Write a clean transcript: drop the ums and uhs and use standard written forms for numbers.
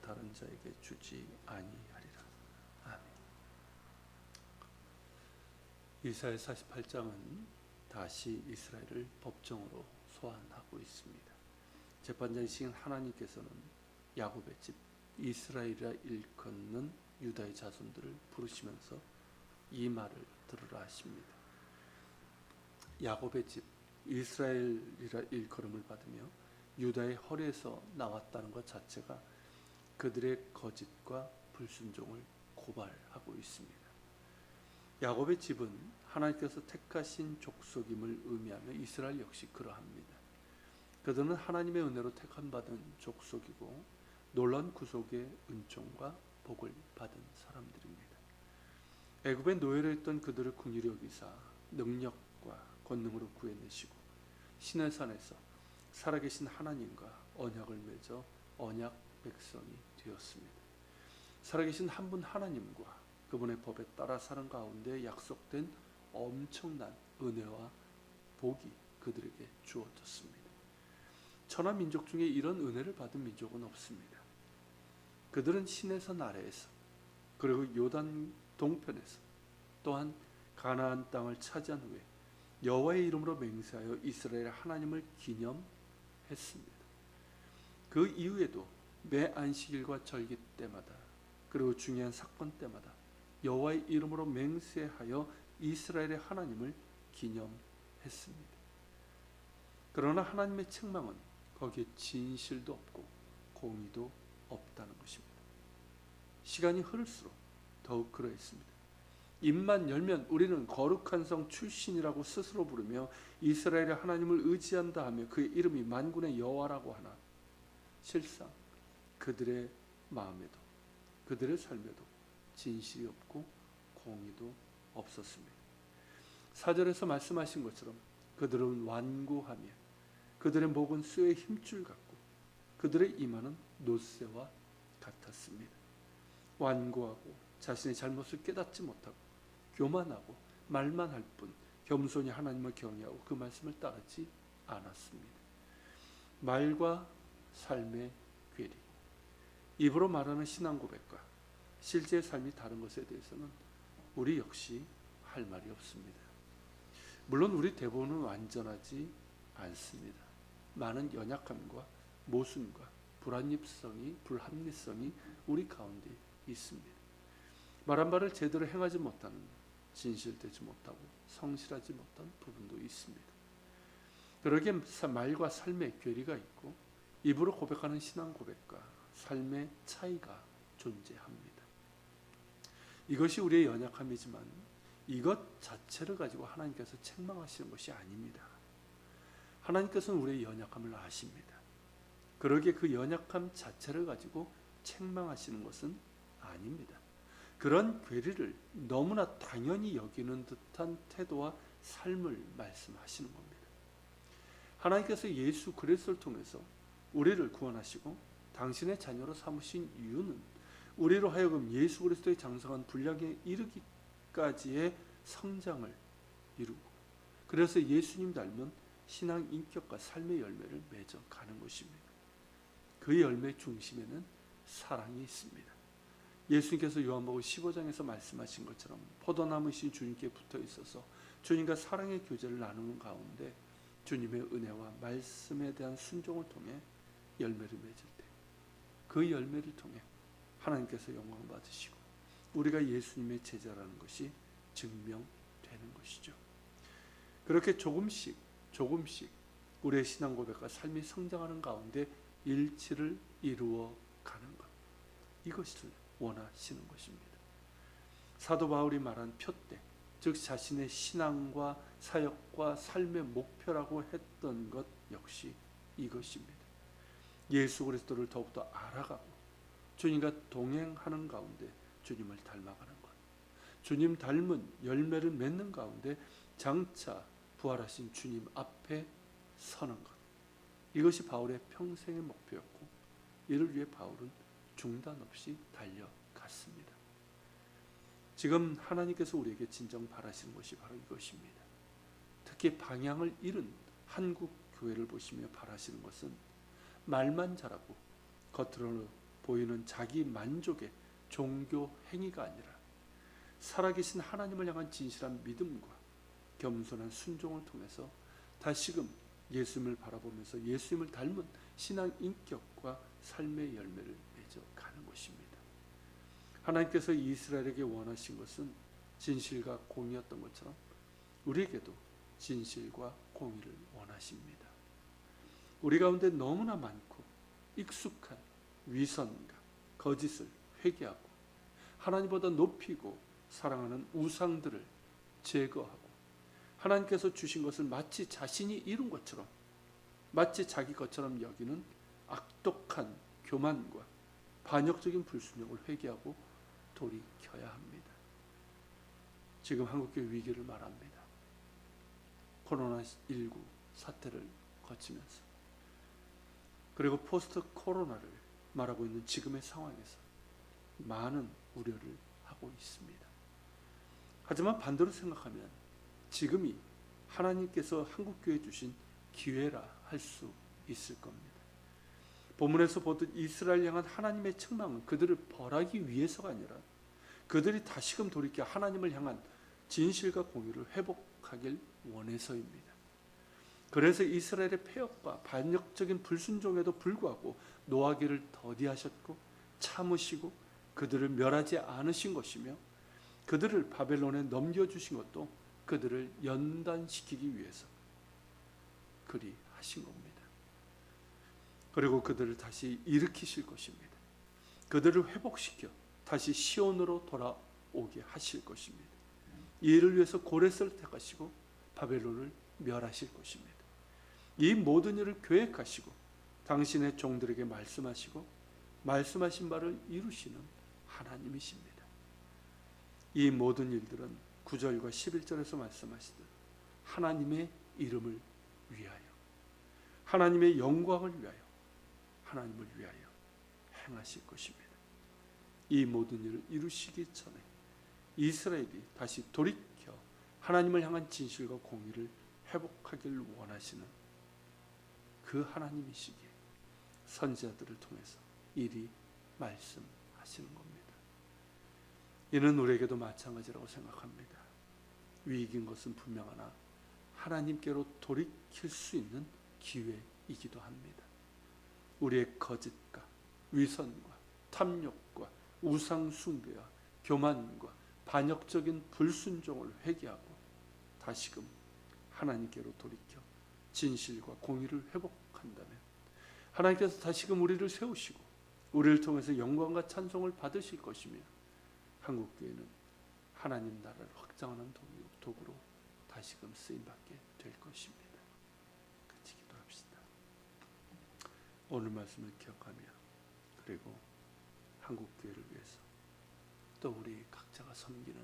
다른 자에게 주지 아니하리라. 아멘. 이사야 48장은 다시 이스라엘을 법정으로 소환하고 있습니다. 재판장이신 하나님께서는 야곱의 집 이스라엘이라 일컫는 유다의 자손들을 부르시면서 이 말을 들으라 하십니다. 야곱의 집 이스라엘이라 일컬음을 받으며 유다의 허리에서 나왔다는 것 자체가 그들의 거짓과 불순종을 고발하고 있습니다. 야곱의 집은 하나님께서 택하신 족속임을 의미하며 이스라엘 역시 그러합니다. 그들은 하나님의 은혜로 택함받은 족속이고 놀라운 구속의 은총과 복을 받은 사람들입니다. 애굽의 노예로 있던 그들을 긍휼히 여기사 능력과 권능으로 구해내시고 시내산에서 살아계신 하나님과 언약을 맺어 언약 백성이 되었습니다. 살아계신 한 분 하나님과 그분의 법에 따라 사는 가운데 약속된 엄청난 은혜와 복이 그들에게 주어졌습니다. 천하 민족 중에 이런 은혜를 받은 민족은 없습니다. 그들은 시내산 아래에서 그리고 요단 동편에서 또한 가나안 땅을 차지한 후에 여호와의 이름으로 맹세하여 이스라엘 하나님을 기념했습니다. 그 이후에도 매 안식일과 절기 때마다 그리고 중요한 사건 때마다 여호와의 이름으로 맹세하여 이스라엘의 하나님을 기념했습니다. 그러나 하나님의 책망은 거기에 진실도 없고 공의도 없다는 것입니다. 시간이 흐를수록 더욱 그러했습니다. 입만 열면 우리는 거룩한 성 출신이라고 스스로 부르며 이스라엘의 하나님을 의지한다 하며 그의 이름이 만군의 여호와라고 하나 실상 그들의 마음에도 그들의 삶에도 진실이 없고 공의도 없었습니다. 4절에서 말씀하신 것처럼 그들은 완고하며 그들의 목은 쇠의 힘줄 같고 그들의 이마는 노쇠와 같았습니다. 완고하고 자신의 잘못을 깨닫지 못하고 교만하고 말만 할 뿐 겸손히 하나님을 경외하고 그 말씀을 따르지 않았습니다. 말과 삶의 괴리, 입으로 말하는 신앙 고백과 실제의 삶이 다른 것에 대해서는 우리 역시 할 말이 없습니다. 물론 우리 대부분은 완전하지 않습니다. 많은 연약함과 모순과 불합리성이 우리 가운데 있습니다. 말한 바를 제대로 행하지 못하는, 진실되지 못하고 성실하지 못한 부분도 있습니다. 그러기에 말과 삶의 괴리가 있고 입으로 고백하는 신앙 고백과 삶의 차이가 존재합니다. 이것이 우리의 연약함이지만 이것 자체를 가지고 하나님께서 책망하시는 것이 아닙니다. 하나님께서는 우리의 연약함을 아십니다. 그러기에 그 연약함 자체를 가지고 책망하시는 것은 아닙니다. 그런 괴리를 너무나 당연히 여기는 듯한 태도와 삶을 말씀하시는 겁니다. 하나님께서 예수 그리스도를 통해서 우리를 구원하시고 당신의 자녀로 삼으신 이유는 우리로 하여금 예수 그리스도의 장성한 분량에 이르기까지의 성장을 이루고 그래서 예수님 닮은 신앙 인격과 삶의 열매를 맺어가는 것입니다. 그 열매 중심에는 사랑이 있습니다. 예수님께서 요한복음 15장에서 말씀하신 것처럼 포도나무이신 주님께 붙어 있어서 주님과 사랑의 교제를 나누는 가운데 주님의 은혜와 말씀에 대한 순종을 통해 열매를 맺을 때 그 열매를 통해 하나님께서 영광 받으시고 우리가 예수님의 제자라는 것이 증명되는 것이죠. 그렇게 조금씩 우리의 신앙 고백과 삶이 성장하는 가운데 일치를 이루어 가는 것, 이것을 원하시는 것입니다. 사도 바울이 말한 표대, 즉 자신의 신앙과 사역과 삶의 목표라고 했던 것 역시 이것입니다. 예수 그리스도를 더욱더 알아가고 주님과 동행하는 가운데 주님을 닮아가는 것, 주님 닮은 열매를 맺는 가운데 장차 부활하신 주님 앞에 서는 것, 이것이 바울의 평생의 목표였고 이를 위해 바울은 중단 없이 달려갔습니다. 지금 하나님께서 우리에게 진정 바라시는 것이 바로 이것입니다. 특히 방향을 잃은 한국 교회를 보시며 바라시는 것은 말만 잘하고 겉으로는 보이는 자기 만족의 종교 행위가 아니라 살아계신 하나님을 향한 진실한 믿음과 겸손한 순종을 통해서 다시금 예수님을 바라보면서 예수님을 닮은 신앙 인격과 삶의 열매를 맺어가는 것입니다. 하나님께서 이스라엘에게 원하신 것은 진실과 공의였던 것처럼 우리에게도 진실과 공의를 원하십니다. 우리 가운데 너무나 많고 익숙한 위선과 거짓을 회개하고 하나님보다 높이고 사랑하는 우상들을 제거하고 하나님께서 주신 것을 마치 자신이 이룬 것처럼 마치 자기 것처럼 여기는 악독한 교만과 반역적인 불순종을 회개하고 돌이켜야 합니다. 지금 한국교회 위기를 말합니다. 코로나19 사태를 거치면서 그리고 포스트 코로나를 말하고 있는 지금의 상황에서 많은 우려를 하고 있습니다. 하지만 반대로 생각하면 지금이 하나님께서 한국교회에 주신 기회라 할 수 있을 겁니다. 본문에서 보듯 이스라엘 향한 하나님의 책망은 그들을 벌하기 위해서가 아니라 그들이 다시금 돌이켜 하나님을 향한 진실과 공의를 회복하길 원해서입니다. 그래서 이스라엘의 폐역과 반역적인 불순종에도 불구하고 노하기를 더디하셨고 참으시고 그들을 멸하지 않으신 것이며 그들을 바벨론에 넘겨주신 것도 그들을 연단시키기 위해서 그리 하신 겁니다. 그리고 그들을 다시 일으키실 것입니다. 그들을 회복시켜 다시 시온으로 돌아오게 하실 것입니다. 이 일을 위해서 고레스를 택하시고 바벨론을 멸하실 것입니다. 이 모든 일을 계획하시고 당신의 종들에게 말씀하시고 말씀하신 바를 이루시는 하나님이십니다. 이 모든 일들은 9절과 11절에서 말씀하시듯 하나님의 이름을 위하여 하나님의 영광을 위하여 하나님을 위하여 행하실 것입니다. 이 모든 일을 이루시기 전에 이스라엘이 다시 돌이켜 하나님을 향한 진실과 공의를 회복하기를 원하시는 그 하나님이시기에 선지자들을 통해서 이리 말씀하시는 겁니다. 이는 우리에게도 마찬가지라고 생각합니다. 위기인 것은 분명하나 하나님께로 돌이킬 수 있는 기회이기도 합니다. 우리의 거짓과 위선과 탐욕과 우상 숭배와 교만과 반역적인 불순종을 회개하고 다시금 하나님께로 돌이켜 진실과 공의를 회복한다면 하나님께서 다시금 우리를 세우시고 우리를 통해서 영광과 찬송을 받으실 것이며 한국교회는 하나님 나라를 확장하는 도구로 다시금 쓰임받게 될 것입니다. 같이 기도합시다. 오늘 말씀을 기억하며 그리고 한국교회를 위해서 또 우리 각자가 섬기는